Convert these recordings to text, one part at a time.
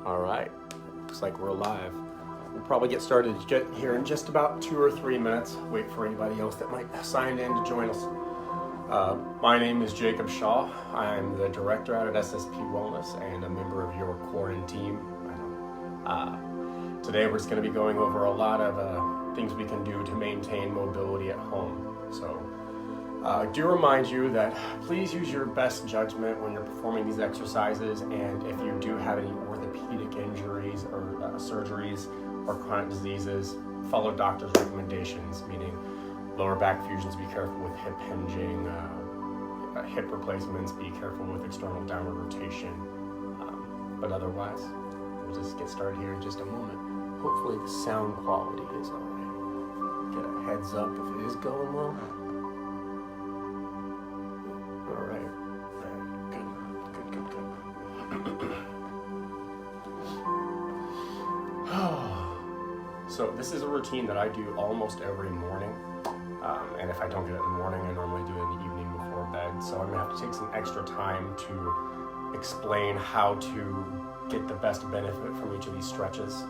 All right, looks like we're live. We'll probably get started here in just about 2 or 3 minutes. Wait for anybody else that might sign in to join us. My name is Jacob Shaw. I'm the director out at SSP Wellness and a member of your quarantine. Today we're just going to be going over a lot of things we can do to maintain mobility at home. So I do remind you that please use your best judgment when you're performing these exercises, and if you do have any orthopedic injuries or surgeries or chronic diseases, follow doctor's recommendations, meaning lower back fusions, be careful with hip hinging, hip replacements, be careful with external downward rotation. But otherwise, we'll just get started here in just a moment. Hopefully the sound quality is all right. Get a heads up if it is going well. All right. Good. So this is a routine that I do almost every morning. And if I don't get it in the morning, I normally do it in the evening before bed. So I'm gonna have to take some extra time to explain how to get the best benefit from each of these stretches.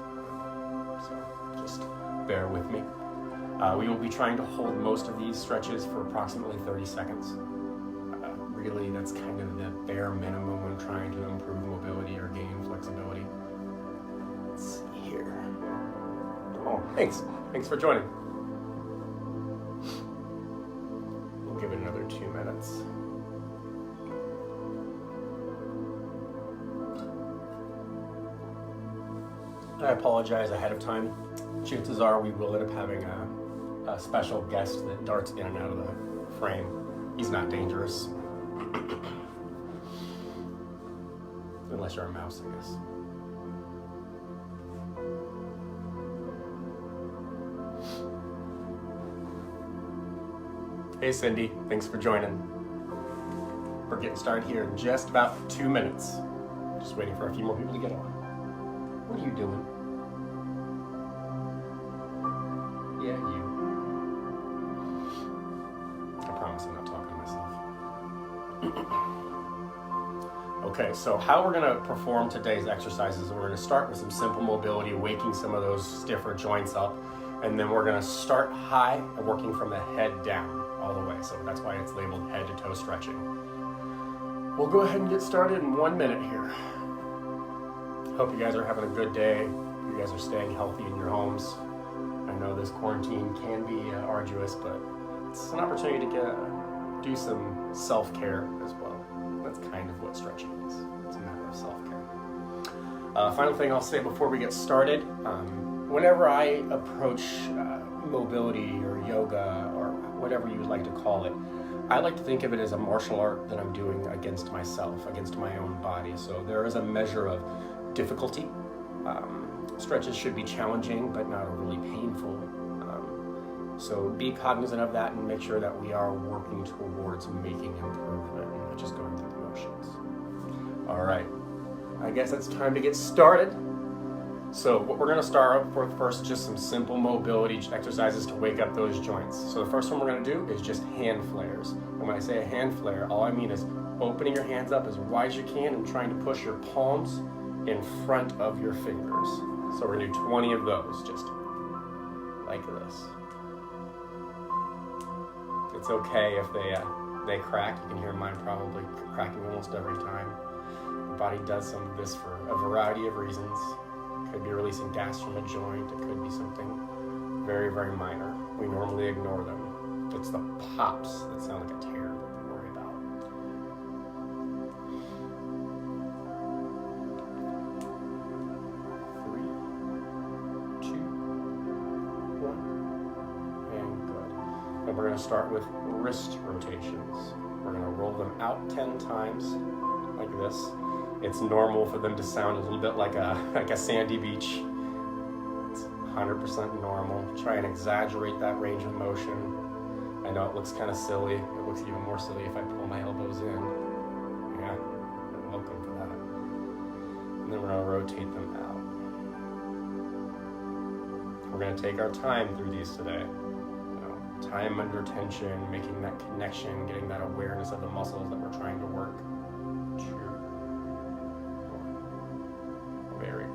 So just bear with me. We will be trying to hold most of these stretches for approximately 30 seconds. Really, that's kind of the bare minimum when trying to improve mobility or gain flexibility. Let's see here. Oh, thanks for joining. We'll give it another 2 minutes. I apologize ahead of time. Chances are we will end up having a special guest that darts in and out of the frame. He's not dangerous. Unless you're a mouse, I guess. Hey Cindy, thanks for joining. We're getting started here in just about 2 minutes. Just waiting for a few more people to get on. What are you doing? Yeah, you. I promise I'm not talking to myself. Okay, so how we're gonna perform today's exercises, we're gonna start with some simple mobility, waking some of those stiffer joints up, and then we're gonna start high and working from the head down all the way. So that's why it's labeled head to toe stretching. We'll go ahead and get started in 1 minute here. Hope you guys are having a good day. You guys are staying healthy in your homes. I know this quarantine can be arduous, but it's an opportunity to do some self-care as well. That's kind of what stretching is. It's a matter of self-care. Final thing I'll say before we get started, whenever I approach mobility or yoga or whatever you would like to call it, I like to think of it as a martial art that I'm doing against myself, against my own body. So there is a measure of difficulty. Stretches should be challenging, but not overly painful. So be cognizant of that and make sure that we are working towards making improvement and not just going through the motions. All right, I guess it's time to get started. So what we're gonna start with first, just some simple mobility exercises to wake up those joints. So the first one we're gonna do is just hand flares. And when I say a hand flare, all I mean is opening your hands up as wide as you can and trying to push your palms in front of your fingers. So we're gonna do 20 of those, just like this. It's okay if they crack. You can hear mine probably cracking almost every time. Your body does some of this for a variety of reasons. It could be releasing gas from a joint. It could be something very, very minor. We normally ignore them. It's the pops that sound like a tear that we worry about. 3, 2, 1, and good. And we're going to start with wrist rotations. We're going to roll them out 10 times like this. It's normal for them to sound a little bit like a sandy beach. It's 100% normal. Try and exaggerate that range of motion. I know it looks kind of silly. It looks even more silly if I pull my elbows in. Yeah, you're welcome for that. And then we're going to rotate them out. We're going to take our time through these today. Time under tension, making that connection, getting that awareness of the muscles that we're trying to work. 2, 1. Very good.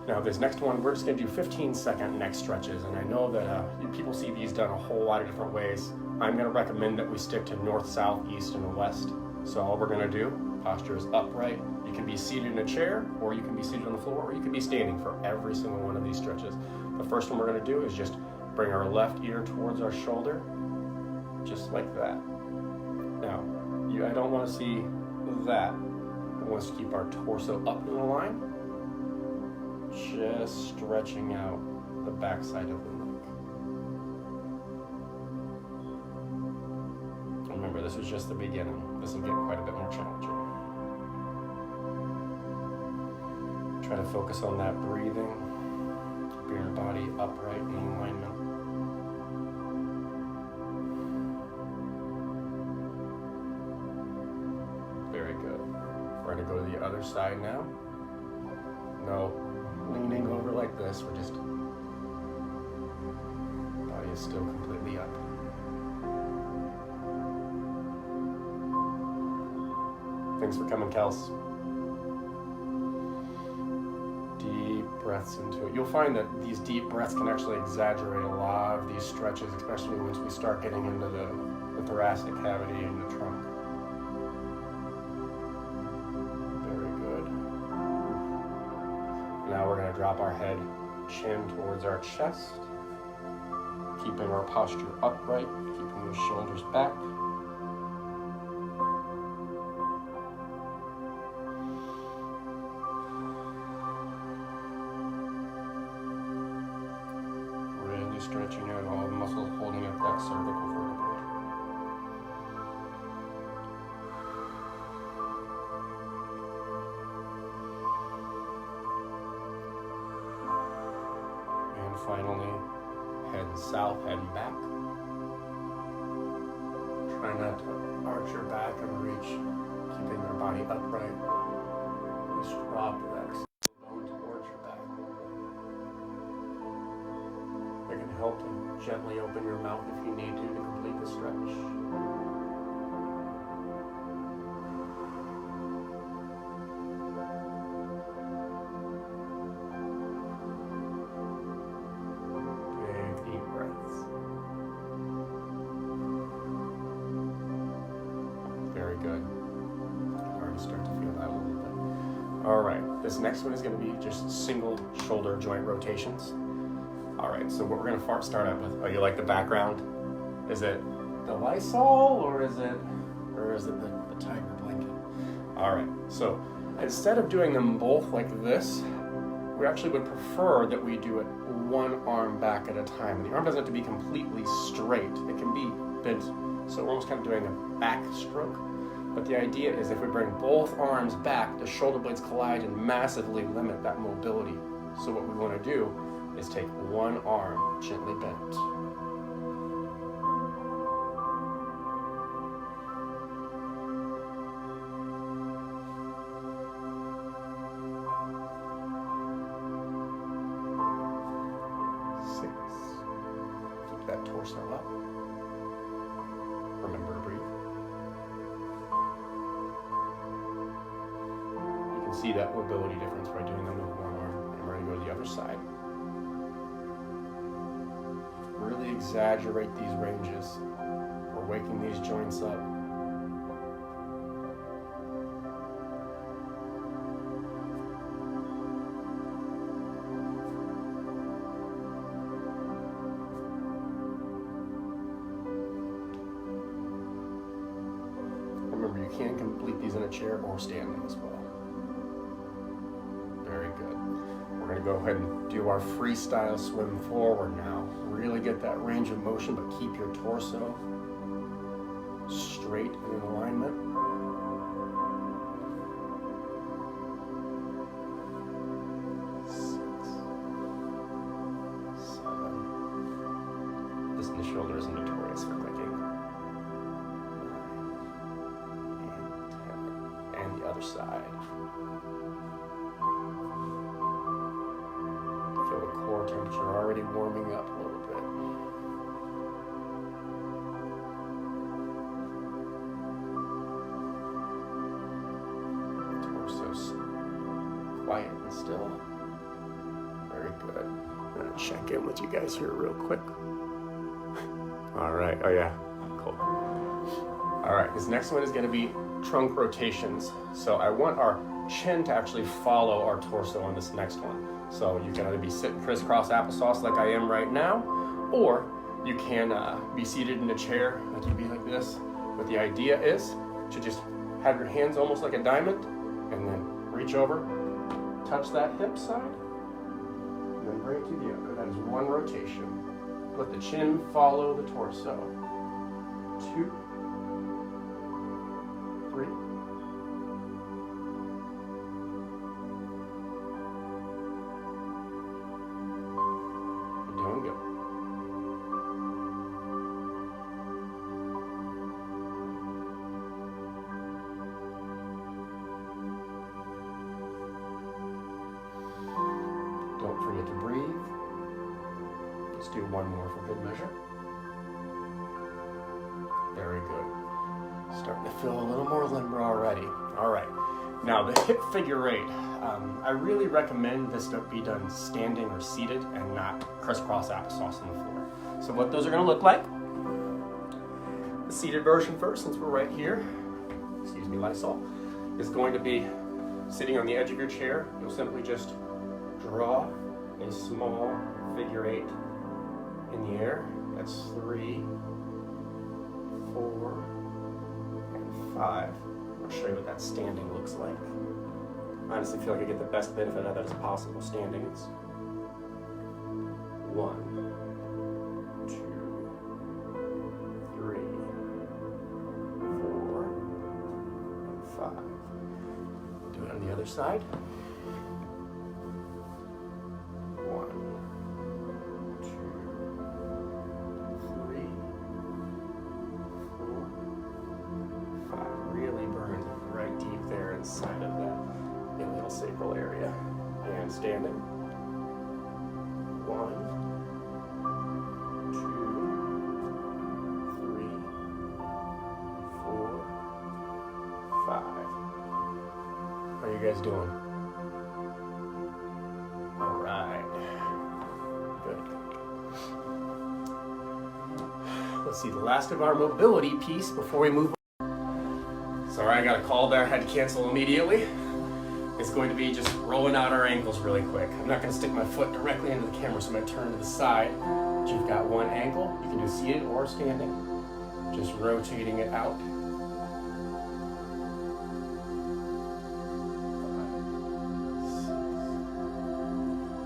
Now this next one, we're just gonna do 15-second neck stretches, and I know that people see these done a whole lot of different ways. I'm gonna recommend that we stick to north, south, east, and west. So all we're gonna do, posture is upright. You can be seated in a chair, or you can be seated on the floor, or you can be standing for every single one of these stretches. The first one we're gonna do is just bring our left ear towards our shoulder, just like that. Now, I don't wanna see that. I want us to keep our torso up in the line, just stretching out the backside of the neck. Remember, this is just the beginning. This will get quite a bit more challenging. Try to focus on that breathing, keeping your body upright in alignment. Very good. We're going to go to the other side now. No leaning over like this. We're just, body is still completely up. Thanks for coming, Kels. Deep breaths into it. You'll find that these deep breaths can actually exaggerate a lot of these stretches, especially once we start getting into the thoracic cavity and the trunk. Very good. Now we're going to drop our head, chin towards our chest, keeping our posture upright, keeping those shoulders back. Stretching out all the muscles holding up that cervical vertebrae. And finally, head south, head back. Try not to arch your back and reach, keeping your body upright. Just drop that bone towards your back. It can help to gently open your mouth if you need to complete the stretch. Big deep breaths. Very good. I already start to feel that a little bit. All right, this next one is going to be just single shoulder joint rotations. All right, so what we're gonna start out with, oh, you like the background? Is it the Lysol or is it the tiger blanket? All right, so instead of doing them both like this, we actually would prefer that we do it one arm back at a time. The arm doesn't have to be completely straight. It can be bent, so we're almost kind of doing a back stroke. But the idea is if we bring both arms back, the shoulder blades collide and massively limit that mobility. So what we wanna do is take one arm gently bent. Six. Keep that torso up. Remember to breathe. You can see that mobility difference by doing them with one arm. And we're going to go to the other side. Really exaggerate these ranges. We're waking these joints up. Remember, you can complete these in a chair or standing as well. Very good. We're going to go ahead and do our freestyle swim forward now. Really get that range of motion, but keep your torso straight and in alignment. Six, seven. Listen, the shoulders are notorious for clicking. 9 and 10. And the other side. Feel the core temperature already warming up a little bit. Torso's quiet and still. Good. I'm gonna check in with you guys here real quick. All right, oh yeah, cool. All right, this next one is gonna be trunk rotations. So I want our chin to actually follow our torso on this next one. So you can either be sitting crisscross applesauce like I am right now, or you can be seated in a chair, like you'd be like this. But the idea is to just have your hands almost like a diamond, and then reach over, touch that hip side, and then bring it to the other. That is one rotation. Let the chin follow the torso. 2, 3. You're doing good. Don't forget to breathe. Let's do one more for good measure. Very good. Starting to feel a little more limber already. All right. Now the hip figure 8. I really recommend this to be done standing or seated and not crisscross applesauce on the floor. So what those are going to look like. The seated version first, since we're right here. Excuse me, Lysol. Is going to be sitting on the edge of your chair. You'll simply just draw a small figure 8 in the air. That's 3, 4, and 5. I'll show you what that standing looks like. I honestly feel like I get the best benefit out of that as possible standing. It's 1, 2, 3, 4, and 5. Do it on the other side. 1, 2, 3, 4, 5. Really burn right deep there inside of that iliacal sacral area. And standing. 1, 2, 3, 4, 5. How are you guys doing? All right. Good. Let's see, the last of our mobility piece before we move on. Sorry, I got a call there. I had to cancel immediately. It's going to be just rolling out our ankles really quick. I'm not going to stick my foot directly into the camera, so I'm going to turn to the side. But you've got one ankle. You can do seated or standing. Just rotating it out. 5,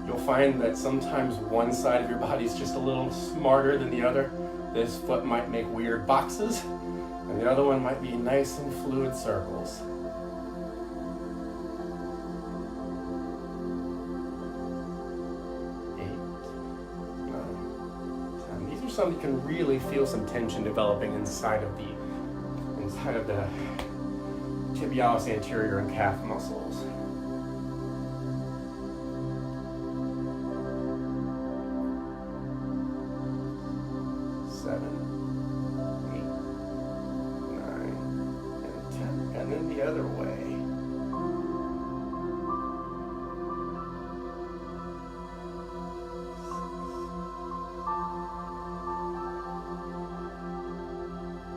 6. You'll find that sometimes one side of your body is just a little smarter than the other. This foot might make weird boxes, and the other one might be nice and fluid circles. 8, 9, 10. These are some you can really feel some tension developing inside of the tibialis anterior and calf muscles. 7, 8, 9, and 10. And then the other way.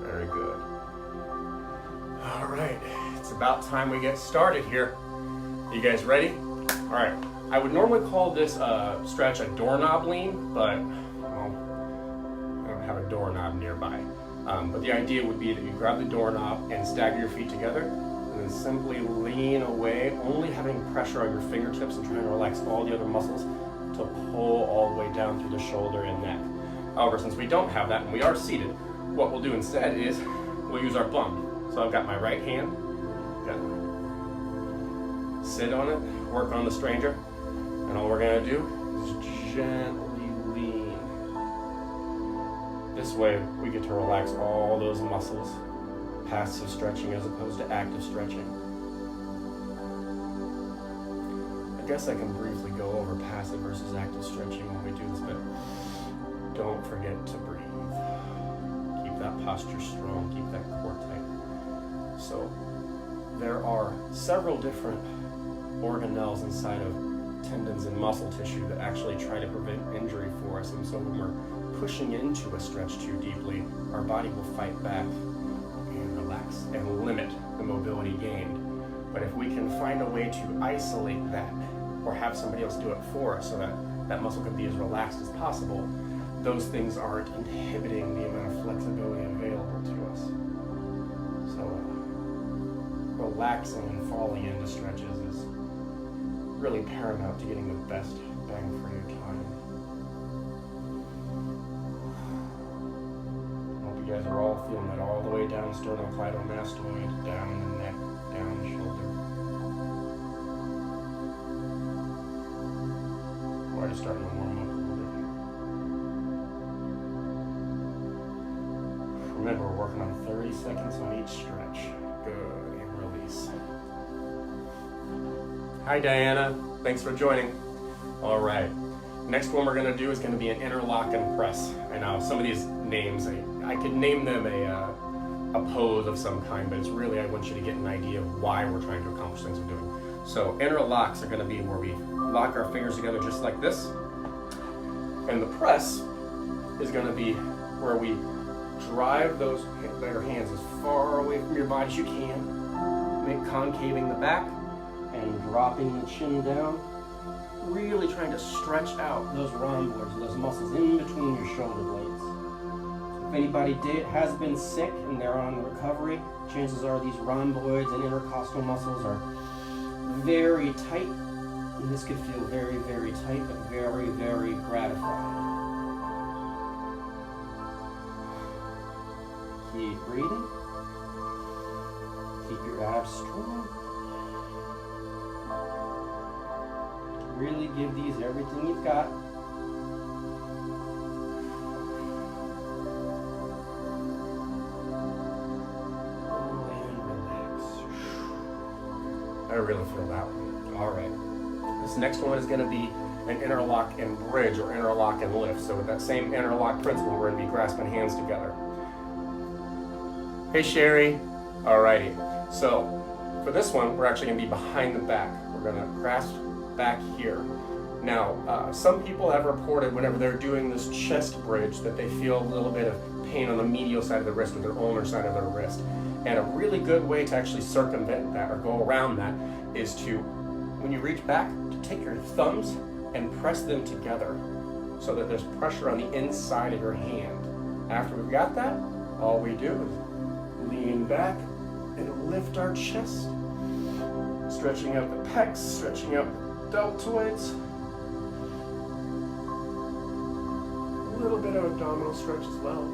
6. Very good. All right, it's about time we get started here. You guys ready? All right, I would normally call this stretch a doorknob lean, but have a doorknob nearby. But the idea would be that you grab the doorknob and stagger your feet together and then simply lean away, only having pressure on your fingertips and trying to relax all the other muscles to pull all the way down through the shoulder and neck. However, since we don't have that and we are seated, what we'll do instead is we'll use our bum. So I've got my right hand, sit on it, work on the stranger, and all we're gonna do is gently lean. This way, we get to relax all those muscles, passive stretching as opposed to active stretching. I guess I can briefly go over passive versus active stretching when we do this, but don't forget to breathe. Keep that posture strong, keep that core tight. So, there are several different organelles inside of tendons and muscle tissue that actually try to prevent injury for us. And so when we're pushing into a stretch too deeply, our body will fight back and relax and limit the mobility gained. But if we can find a way to isolate that or have somebody else do it for us so that that muscle can be as relaxed as possible, those things aren't inhibiting the amount of flexibility available to us. So relaxing and falling into stretches is really paramount to getting the best bang for your time. I hope you guys are all feeling that all the way down sternocleidomastoid, down the neck, down the shoulder. We're just starting to warm up a little bit. Remember, we're working on 30 seconds on each stretch. Good, and release. Hi Diana, thanks for joining. All right, next one we're gonna do is gonna be an interlock and press. I know some of these names, I could name them a pose of some kind, but it's really, I want you to get an idea of why we're trying to accomplish things we're doing. So interlocks are gonna be where we lock our fingers together just like this. And the press is gonna be where we drive your hands as far away from your body as you can, make concaving the back and dropping the chin down, really trying to stretch out those rhomboids, those muscles in between your shoulder blades. So if anybody has been sick and they're on recovery, chances are these rhomboids and intercostal muscles are very tight, and this could feel very, very tight, but very, very gratifying. Keep breathing. Keep your abs strong. Really give these everything you've got. And relax. I really feel that one. All right. This next one is going to be an interlock and bridge or interlock and lift. So with that same interlock principle, we're going to be grasping hands together. Hey Sherry. Alrighty. So for this one, we're actually going to be behind the back. We're going to grasp back here. Now, some people have reported whenever they're doing this chest bridge that they feel a little bit of pain on the medial side of the wrist or their ulnar side of their wrist. And a really good way to actually circumvent that or go around that is to, when you reach back, to take your thumbs and press them together so that there's pressure on the inside of your hand. After we've got that, all we do is lean back and lift our chest, stretching out the pecs, stretching out the deltoids. A little bit of abdominal stretch as well.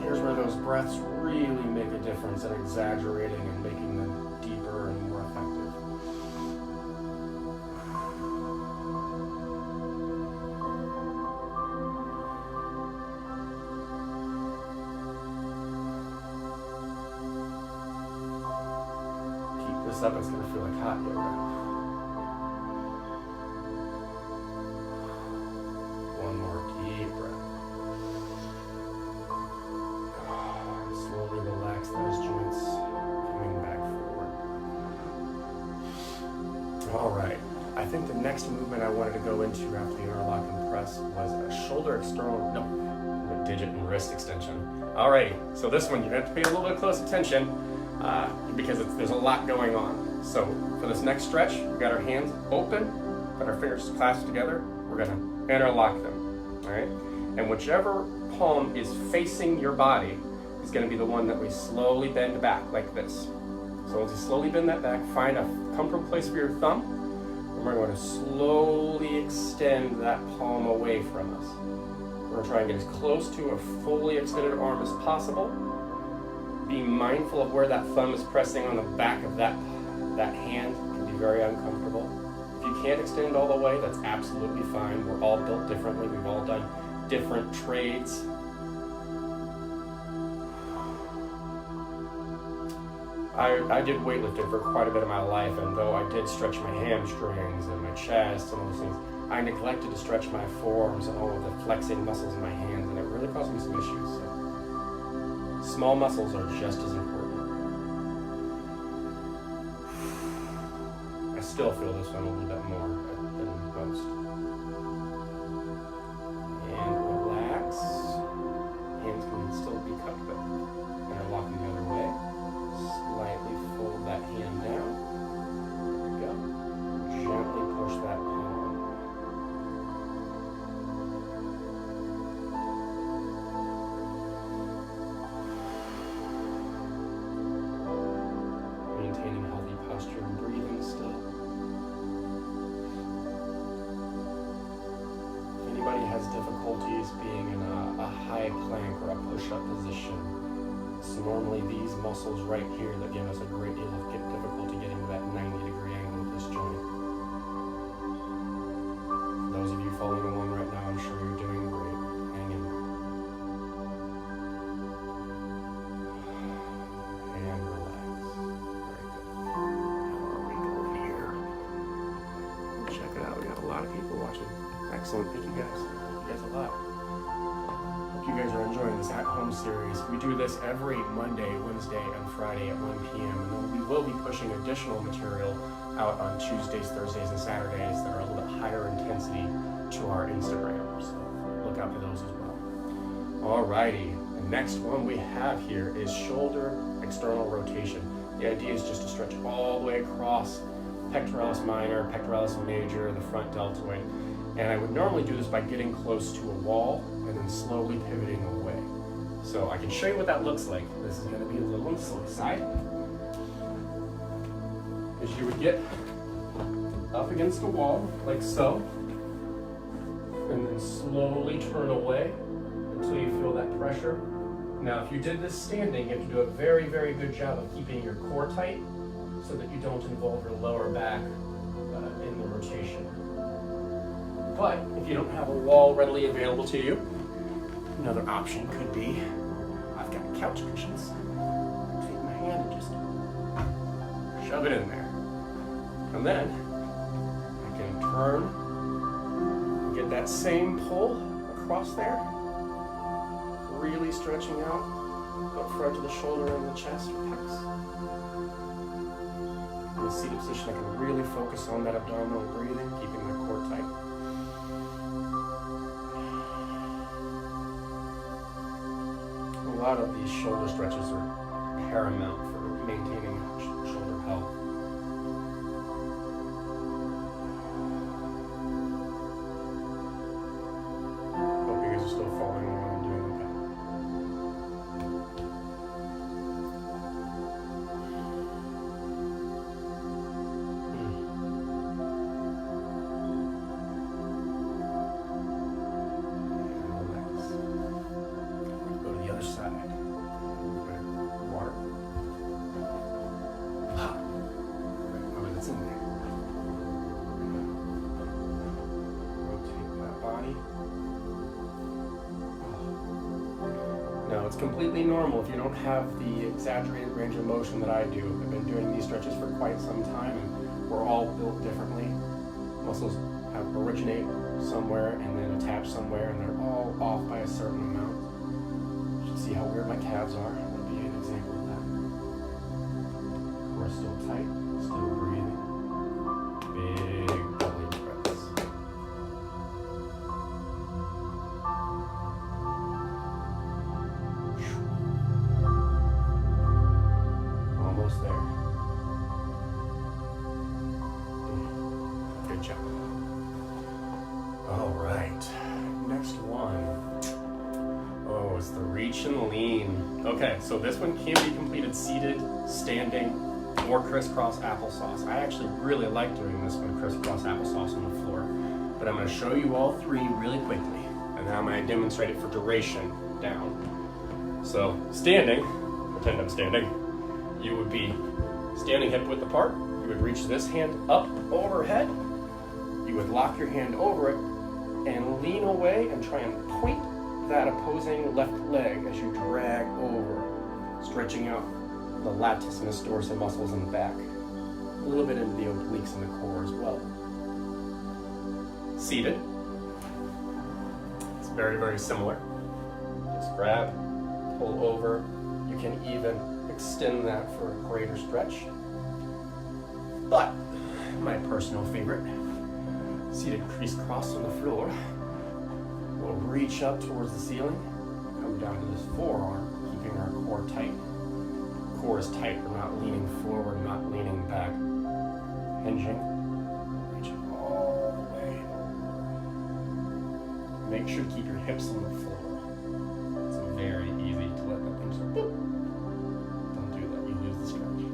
Here's where those breaths really make a difference in exaggerating and making them deeper and more effective. Keep this up, it's going to feel like hot yoga. One more deep breath. Slowly relax those joints, coming back forward. All right. I think the next movement I wanted to go into after the interlock and press was a shoulder Digit&Wrist Extension. Alrighty, so this one you're going to have to pay a little bit of close attention because there's a lot going on. So for this next stretch, we've got our hands open, got our fingers clasped together. We're going to interlock them. All right, and whichever palm is facing your body is going to be the one that we slowly bend back like this. So once you slowly bend that back, find a comfortable place for your thumb, and we're going to slowly extend that palm away from us. We're going to try and get as close to a fully extended arm as possible. Being mindful of where that thumb is pressing on the back of that hand can be very uncomfortable. If you can't extend all the way, that's absolutely fine. We're all built differently. We've all done different trades. I did weightlifting for quite a bit of my life, and though I did stretch my hamstrings and my chest and all those things, I neglected to stretch my forearms and all of the flexing muscles in my hands, and it really caused me some issues. So small muscles are just as important. still feel this one a little bit more than most. And relax. Hands can still be cupped, but interlocking the other way. Slightly fold that hand down. There we go. Gently push that palm. Maintaining healthy posture and breathing still. If anybody has difficulties being in a high plank or a push-up position, so normally these muscles right here that give us a great deal of difficulty getting to that 90-degree angle with this joint. For those of you following along right now, I'm sure you're doing great. Hang in there. And relax. Very good. Now we go here. Check it out. We got a lot of people watching. Excellent. Thank you guys. Thank you guys a lot. Hope you guys are enjoying this at-home series. We do this every Monday, Wednesday, and Friday at 1 p.m. And then we will be pushing additional material out on Tuesdays, Thursdays, and Saturdays that are a little bit higher intensity to our Instagram. So look out for those as well. Alrighty, the next one we have here is shoulder external rotation. The idea is just to stretch all the way across pectoralis minor, pectoralis major, the front deltoid. And I would normally do this by getting close to a wall and then slowly pivoting away. So I can show you what that looks like. This is going to be a little on the slow side. As you would get up against a wall, like so, and then slowly turn away until you feel that pressure. Now, if you did this standing, you have to do a very, very good job of keeping your core tight so that you don't involve your lower back in the rotation. But if you don't have a wall readily available to you, another option could be, I've got couch cushions. Take my hand and just shove it in there. And then I can turn and get that same pull across there, really stretching out up front of the shoulder and the chest or pecs. In the seated position, I can really focus on that abdominal breathing, keeping my core tight. A lot of these shoulder stretches are paramount for maintaining shoulder health. Hope you guys are still following along and doing okay. Now, it's completely normal if you don't have the exaggerated range of motion that I do. I've been doing these stretches for quite some time, and we're all built differently. Muscles originate somewhere and then attach somewhere, and they're all off by a certain amount. You should see how weird my calves are. That would be an example of that. Core still tight, still breathing. Big belly press. Almost there. Good job. All right, next one. Oh, it's the reach and lean. Okay, so this one can be completed seated, standing, or crisscross applesauce. I actually really like doing this one, crisscross applesauce on the floor. But I'm going to show you all three really quickly, and then I'm going to demonstrate it for duration down. So standing, pretend I'm standing, you would be standing hip width apart. You would reach this hand up overhead. You would lock your hand over it and lean away and try and point that opposing left leg as you drag over, stretching out the latissimus dorsi muscles in the back, a little bit into the obliques in the core as well. Seated, it's very, very similar. Just grab, pull over. You can even extend that for a greater stretch. But my personal favorite. Seated crisscross on the floor. We'll reach up towards the ceiling, come down to this forearm, keeping our core tight. Core is tight, we're not leaning forward, not leaning back. Hinging, reaching all the way over. Make sure to keep your hips on the floor. It's very easy to let the thing just boop. Don't do that, you lose the stretch.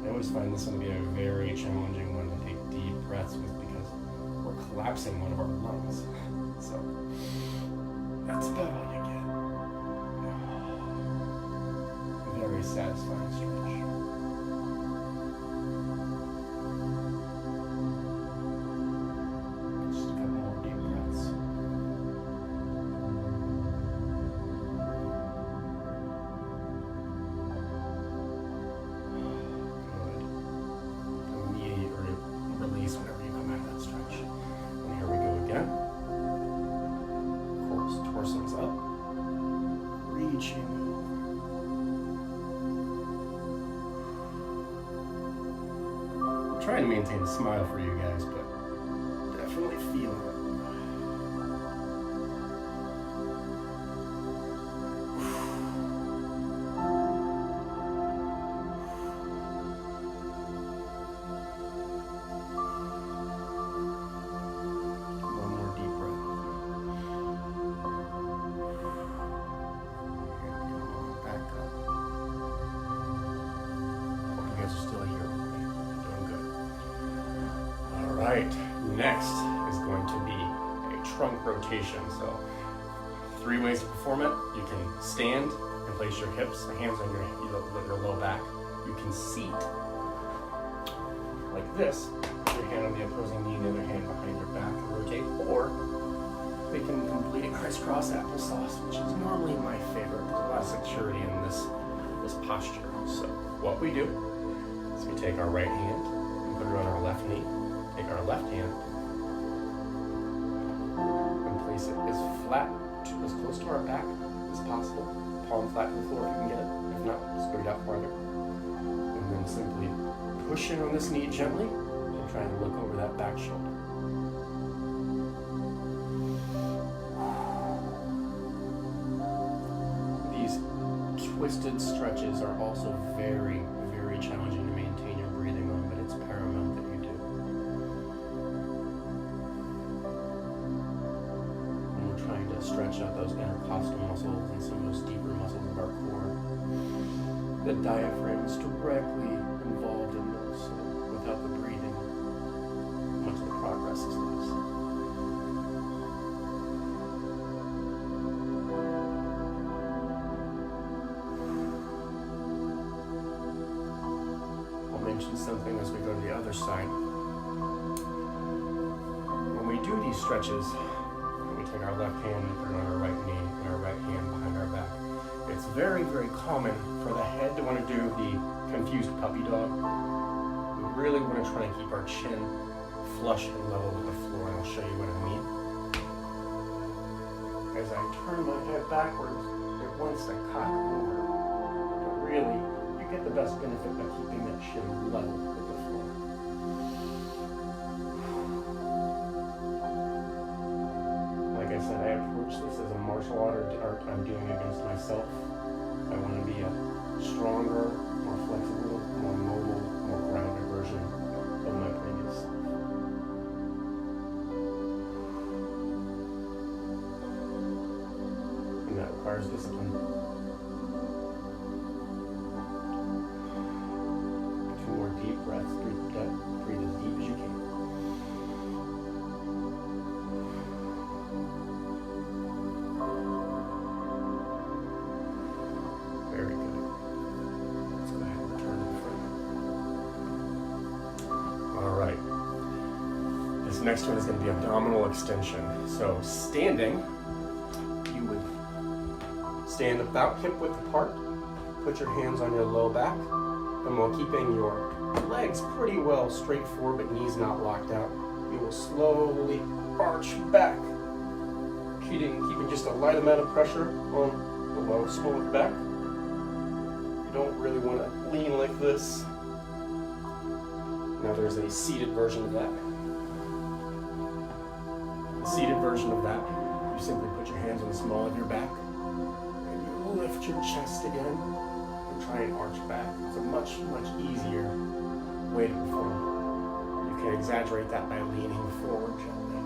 I always find this one to be a very challenging one to take deep breaths with because we're collapsing one of our lungs. So that's about all you get. Very satisfying stretch. Just a couple more deep breaths. Good. Immediate release whenever you come out of that stretch. And here we go again. Torso's up. Reaching. Trying to maintain a smile for you guys, but definitely feeling it. One more deep breath. And come on, back up. Hope you guys are still here. Right, next is going to be a trunk rotation. So 3 ways to perform it. You can stand and place your hips, hands on your low back. You can seat like this, put your hand on the opposing knee, the other hand behind your back and rotate, or we can complete a crisscross applesauce, which is normally my favorite. There's a lot of security in this posture. So what we do is we take our right hand and put it on our left knee. Take our left hand and place it as flat, as close to our back as possible. Palm flat to the floor if you can get it. If not, scoot it out farther. And then simply push in on this knee gently and try and look over that back shoulder. These twisted stretches are also very, very challenging to maintain your breathing on, but it's paramount that you do. Trying to stretch out those intercostal muscles and some of those deeper muscles of our core. The diaphragm is directly involved in those, so without the breathing, much of the progress is lost. I'll mention something as we go to the other side. When we do these stretches, take our left hand and put it on our right knee and our right hand behind our back. It's very, very common for the head to want to do the confused puppy dog. We really want to try and keep our chin flush and level with the floor, and I'll show you what I mean. As I turn my head backwards, it wants to cock over, but really, you get the best benefit by keeping that chin level with the floor. Like I said, I approach this as a martial art I'm doing against myself. I want to be a stronger, more flexible, more mobile, more grounded version of my previous self. And that requires discipline. 2 more deep breaths. Breathe as deep as you can. Very good. Let's go ahead and return to the front. All right. This next one is going to be abdominal extension. So standing, you would stand about hip width apart, put your hands on your low back, and while keeping your legs pretty well straight forward but knees not locked out, you will slowly arch back, keeping just a light amount of pressure on the lower small of the back. You don't really want to lean like this. Now there's a seated version of that. The seated version of that, you simply put your hands on the small of your back, and you lift your chest again, and try and arch back. It's a much, much easier way to perform. You can exaggerate that by leaning forward gently,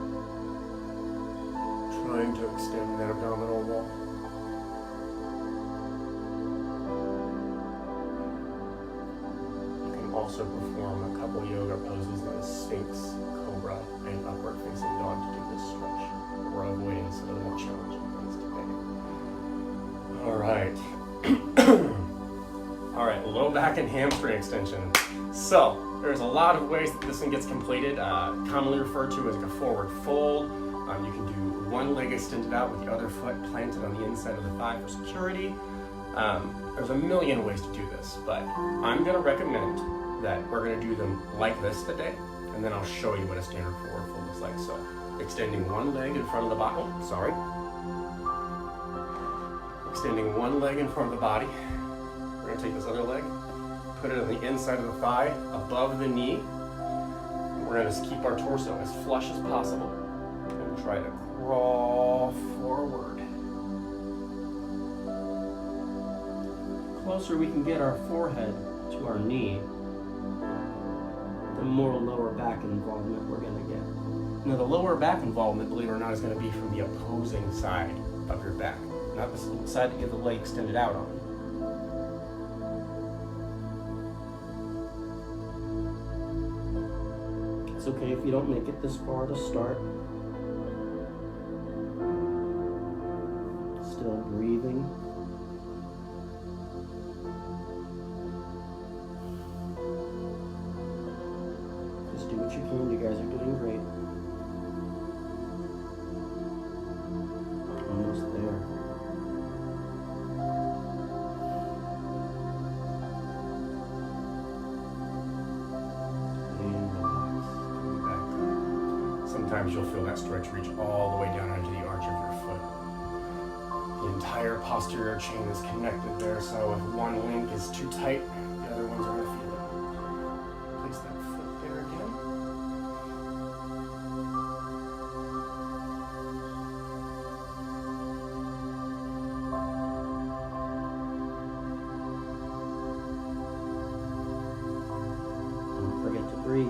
trying to extend that abdominal wall. Also perform a couple yoga poses in the Sphinx, Cobra, and Upward Facing Dog to do this stretch. We're avoiding some of the more challenging things today. All right, low back and hamstring extension. So there's a lot of ways that this one gets completed, commonly referred to as like a forward fold. You can do one leg extended out with the other foot planted on the inside of the thigh for security. There's a million ways to do this, but I'm going to recommend that we're going to do them like this today, and then I'll show you what a standard forward fold looks like. So extending one leg in front of the body, extending one leg in front of the body. We're going to take this other leg, put it on the inside of the thigh, above the knee, and we're going to just keep our torso as flush as possible, and try to crawl forward. The closer we can get our forehead to our knee, the more lower back involvement we're going to get. Now the lower back involvement, believe it or not, is going to be from the opposing side of your back, not the side that you have the leg extended out on. It's okay if you don't make it this far to start. Still breathing. Do what you can, you guys are doing great. Almost there. And relax. Coming back. Sometimes you'll feel that stretch reach all the way down into the arch of your foot. The entire posterior chain is connected there, so if one link is too tight, the other ones are going to feel it. Place that foot there again. Breathe.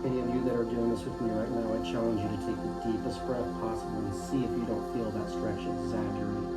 Any of you that are doing this with me right now, I challenge you to take the deepest breath possible and see if you don't feel that stretch exaggerate.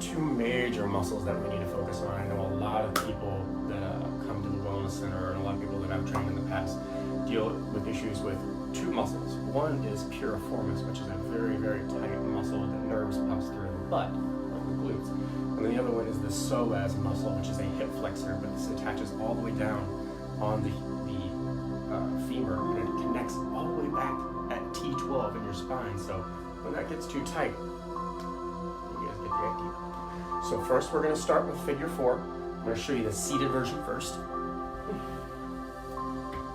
Two major muscles that we need to focus on. I know a lot of people that come to the Wellness Center, and a lot of people that I've trained in the past deal with issues with two muscles. One is piriformis, which is a very, very tight muscle that nerves pass through the butt, like the glutes. And then the other one is the psoas muscle, which is a hip flexor, but this attaches all the way down on the femur, and it connects all the way back at T12 in your spine. So when that gets too tight, you guys get the idea. So first we're going to start with figure 4. I'm going to show you the seated version first.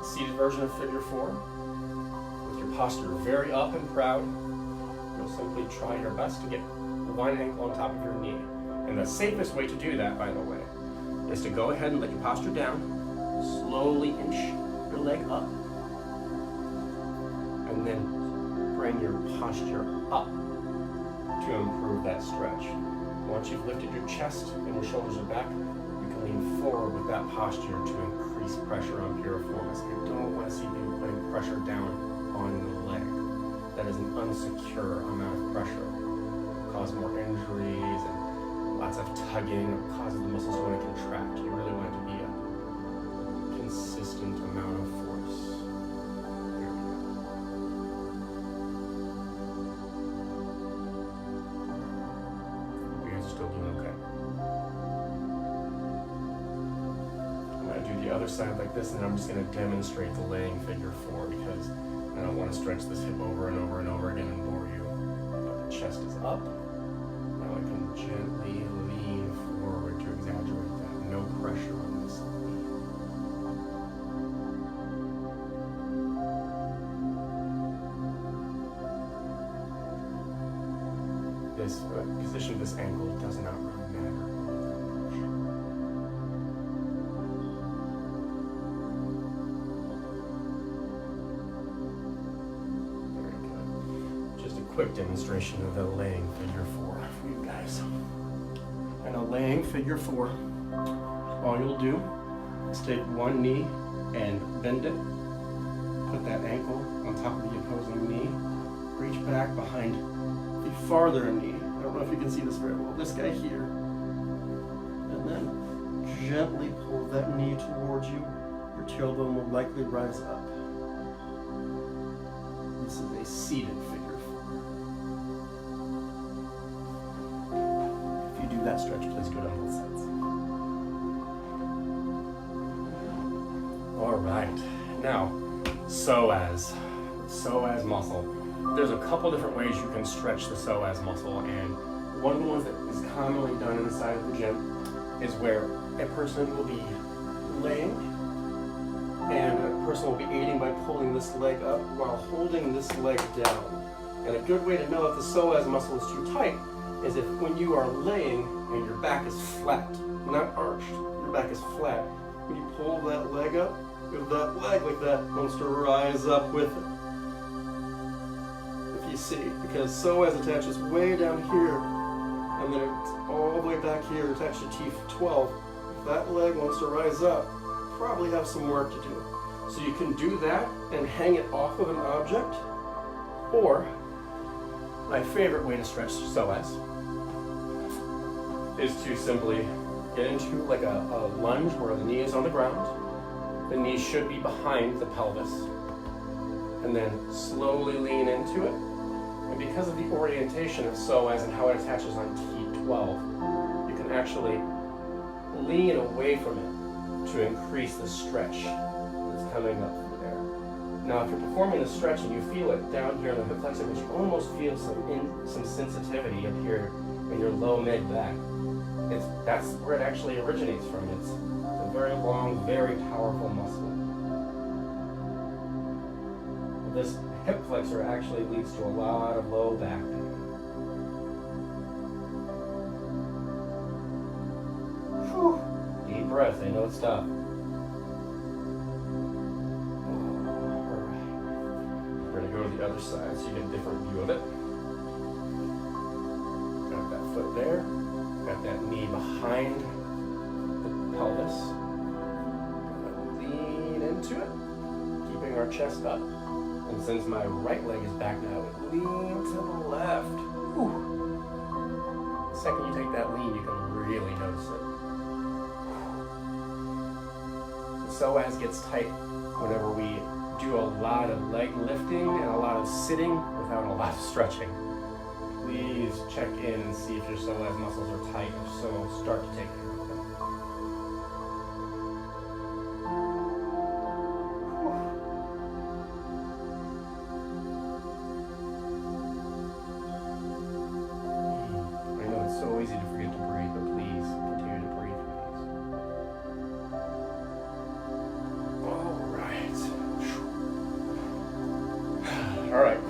Seated version of figure 4. With your posture very up and proud, you'll simply try your best to get one ankle on top of your knee. And the safest way to do that, by the way, is to go ahead and let your posture down, slowly inch your leg up, and then bring your posture up to improve that stretch. Once you've lifted your chest and your shoulders are back, you can lean forward with that posture to increase pressure on piriformis. I don't want to see people putting pressure down on the leg. That is an unsecure amount of pressure. It'll cause more injuries and lots of tugging. It causes the muscles to want to contract. You really want it to be a consistent amount of force. Here we go. You guys are still doing okay. I'm going to do the other other side like this, and I'm just going to demonstrate the laying figure 4 because I don't want to stretch this hip over and over and over again and bore you. But the chest is up. Now I can gently lean forward to exaggerate that. No pressure on this knee. This position of this ankle does not really matter. Very good. Just a quick demonstration of the laying figure 4 for you guys. And a laying figure 4, all you'll do is take one knee and bend it, put that ankle on top of the opposing knee, reach back behind the farther knee. I don't know if you can see this very well. This guy here. And then gently pull that knee towards you. Your tailbone will likely rise up. This is a seated figure 4. If you do that stretch, please do it on both sides. All right. Now, psoas muscle. There's a couple different ways you can stretch the psoas muscle, and one of the ones that is commonly done inside of the gym is where a person will be laying and a person will be aiding by pulling this leg up while holding this leg down. And a good way to know if the psoas muscle is too tight is if when you are laying and your back is flat, not arched, your back is flat, when you pull that leg up, if that leg like that wants to rise up with it. You see, because psoas attaches way down here and then it's all the way back here attached to T12. If that leg wants to rise up, you probably have some work to do. So you can do that and hang it off of an object, or my favorite way to stretch psoas is to simply get into like a lunge where the knee is on the ground. The knee should be behind the pelvis, and then slowly lean into it. And because of the orientation of psoas and how it attaches on T12, you can actually lean away from it to increase the stretch that's coming up through there. Now, if you're performing the stretch and you feel it down here in the hip flexor, but you almost feel some sensitivity up here in your low mid back, that's where it actually originates from. It's a very long, very powerful muscle. This hip flexor actually leads to a lot of low back pain. Whew. Deep breath, I know it's tough. Alright. We're going to go to the other side so you get a different view of it. Got that foot there. Got that knee behind the pelvis. Lean into it, keeping our chest up. And since my right leg is back now, lean to the left. Whew. The second you take that lean, you can really notice it. The psoas gets tight whenever we do a lot of leg lifting and a lot of sitting without a lot of stretching. Please check in and see if your psoas muscles are tight. If so, start to take care of them.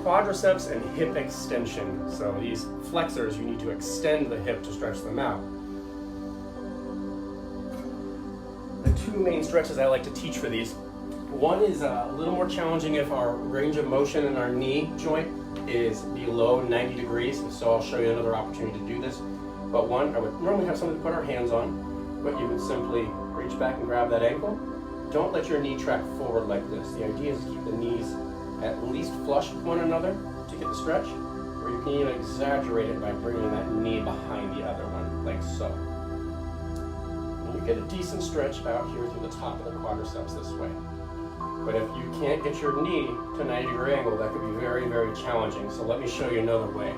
Quadriceps and hip extension. So these flexors, you need to extend the hip to stretch them out. The two main stretches I like to teach for these. One is a little more challenging if our range of motion in our knee joint is below 90 degrees. So I'll show you another opportunity to do this. But one, I would normally have something to put our hands on, but you would simply reach back and grab that ankle. Don't let your knee track forward like this. The idea is to keep the knees at least flush with one another to get the stretch, or you can even exaggerate it by bringing that knee behind the other one, like so. And you get a decent stretch out here through the top of the quadriceps this way. But if you can't get your knee to a 90-degree angle, that could be very, very challenging. So let me show you another way.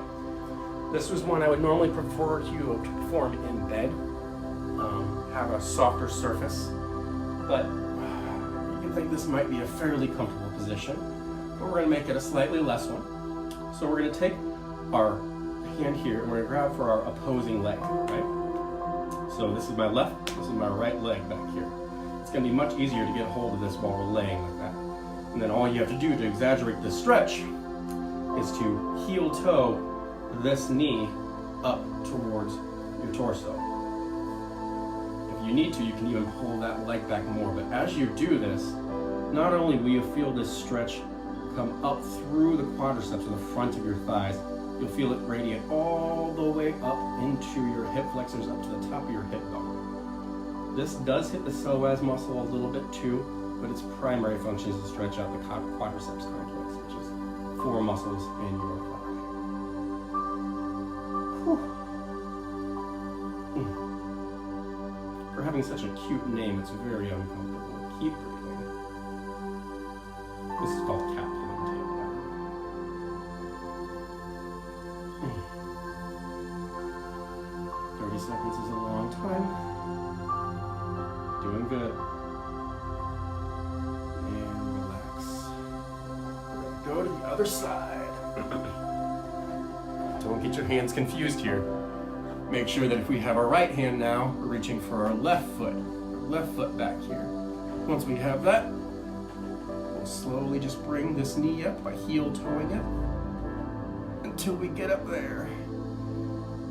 This was one I would normally prefer you to perform in bed, have a softer surface, but think this might be a fairly comfortable position, but we're going to make it a slightly less one. So we're going to take our hand here and we're going to grab for our opposing leg, right? So this is my left, this is my right leg back here. It's going to be much easier to get a hold of this while we're laying like that. And then all you have to do to exaggerate this stretch is to heel toe this knee up towards your torso. If you need to, you can even pull that leg back more. But as you do this, not only will you feel this stretch come up through the quadriceps or the front of your thighs, you'll feel it radiate all the way up into your hip flexors, up to the top of your hip bone. This does hit the psoas muscle a little bit too, but its primary function is to stretch out the quadriceps complex, which is 4 muscles in your quad. For having such a cute name, it's very uncomfortable. Keep breathing. This is called cat pulling tail. 30 seconds is a long time. Doing good. And relax. We're going to go to the other side. Don't get your hands confused here. Make sure that if we have our right hand now, we're reaching for our left foot back here. Once we have that, we'll slowly just bring this knee up by heel toeing it until we get up there.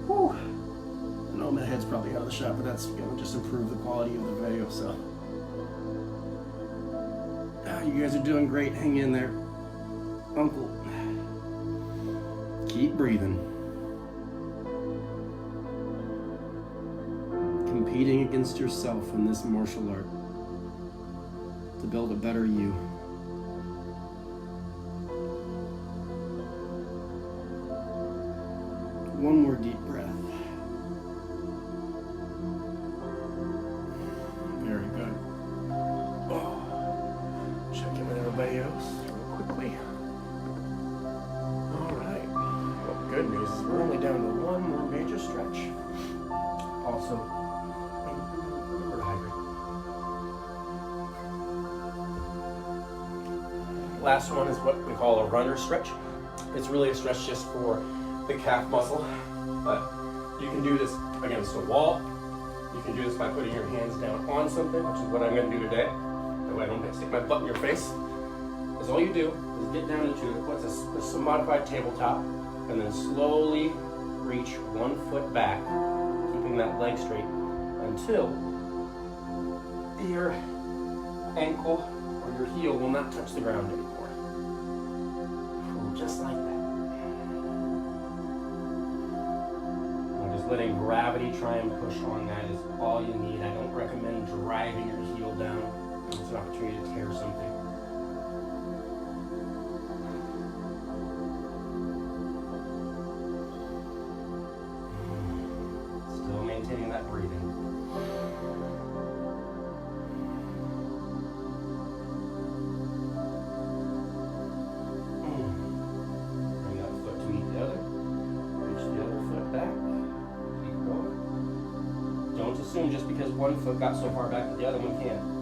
Whew. I know my head's probably out of the shot, but that's going to just improve the quality of the video, so. You guys are doing great. Hang in there. Uncle. Keep breathing. Competing against yourself in this martial art to build a better you. One more deep breath. Very good. Oh. Check in with everybody else real quickly. All right. Well, good news is we're only down to one more major stretch. Also, remember to hydrate. Last one is what we call a runner stretch. It's really a stretch just for the calf muscle, but you can do this against a wall. You can do this by putting your hands down on something, which is what I'm going to do today. That way I don't stick my butt in your face. Because all you do is get down into what's a modified tabletop, and then slowly reach one foot back, keeping that leg straight until your ankle or your heel will not touch the ground anymore. Just like that. Letting gravity try and push on that is all you need. I don't recommend driving your heel down. It's an opportunity to tear something. Still maintaining that breathing. Bring that foot to meet the other. Reach the other foot back. Don't assume just because one foot got so far back that the other one can't.